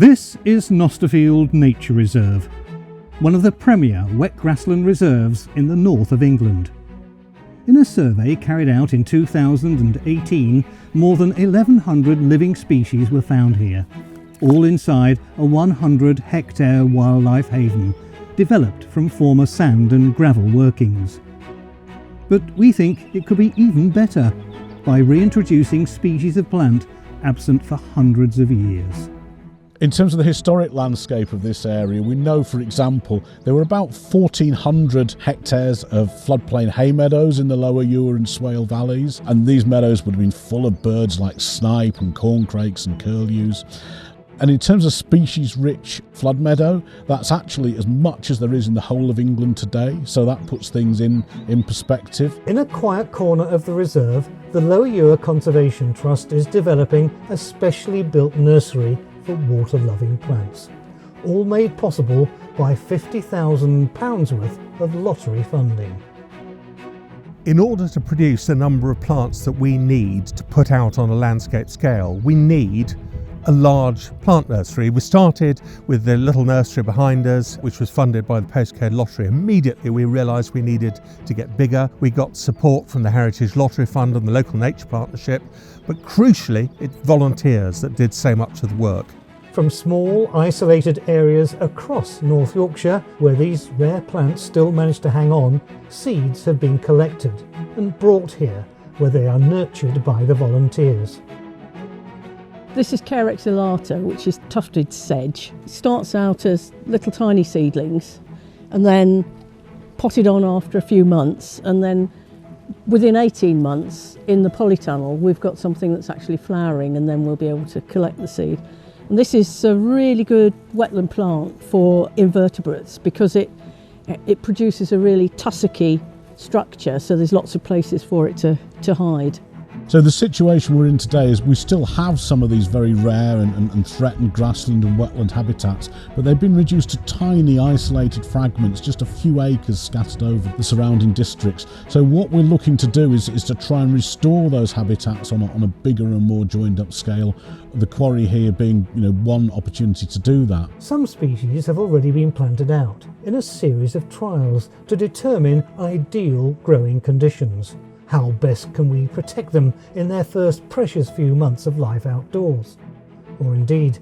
This is Nosterfield Nature Reserve, one of the premier wet grassland reserves in the north of England. In a survey carried out in 2018, more than 1,100 living species were found here, all inside a 100-hectare wildlife haven developed from former sand and gravel workings. But we think it could be even better by reintroducing species of plant absent for hundreds of years. In terms of the historic landscape of this area, we know, for example, there were about 1,400 hectares of floodplain hay meadows in the Lower Ure and Swale valleys, and these meadows would have been full of birds like snipe and corncrakes and curlews. And in terms of species-rich flood meadow, that's actually as much as there is in the whole of England today, so that puts things in perspective. In a quiet corner of the reserve, the Lower Ure Conservation Trust is developing a specially built nursery for water-loving plants, all made possible by £50,000 worth of lottery funding. In order to produce the number of plants that we need to put out on a landscape scale, we need a large plant nursery. We started with the little nursery behind us, which was funded by the postcode lottery. Immediately we realised we needed to get bigger. We got support from the Heritage Lottery Fund and the local nature partnership, but crucially it's volunteers that did so much of the work. From small isolated areas across North Yorkshire, where these rare plants still manage to hang on, seeds have been collected and brought here, where they are nurtured by the volunteers. This is Carex elata, which is tufted sedge. It starts out as little tiny seedlings and then potted on after a few months, and then within 18 months in the polytunnel we've got something that's actually flowering, and then we'll be able to collect the seed. And this is a really good wetland plant for invertebrates because it produces a really tussocky structure, so there's lots of places for it to hide. So the situation we're in today is we still have some of these very rare and threatened grassland and wetland habitats, but they've been reduced to tiny isolated fragments, just a few acres scattered over the surrounding districts. So what we're looking to do is to try and restore those habitats on a bigger and more joined up scale, the quarry here being one opportunity to do that. Some species have already been planted out in a series of trials to determine ideal growing conditions. How best can we protect them in their first precious few months of life outdoors? Or indeed,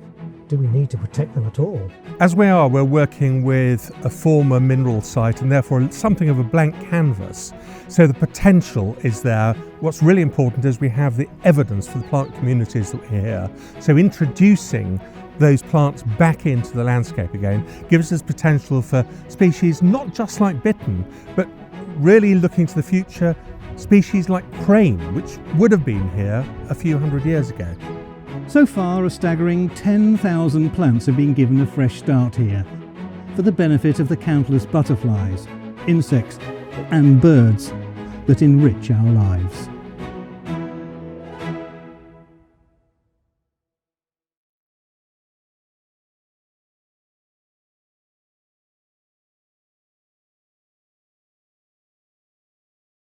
do we need to protect them at all? As we're working with a former mineral site and therefore something of a blank canvas. So the potential is there. What's really important is we have the evidence for the plant communities that we're here. So introducing those plants back into the landscape again gives us potential for species not just like bittern, but really looking to the future, species like crane, which would have been here a few hundred years ago. So far, a staggering 10,000 plants have been given a fresh start here, for the benefit of the countless butterflies, insects and birds that enrich our lives.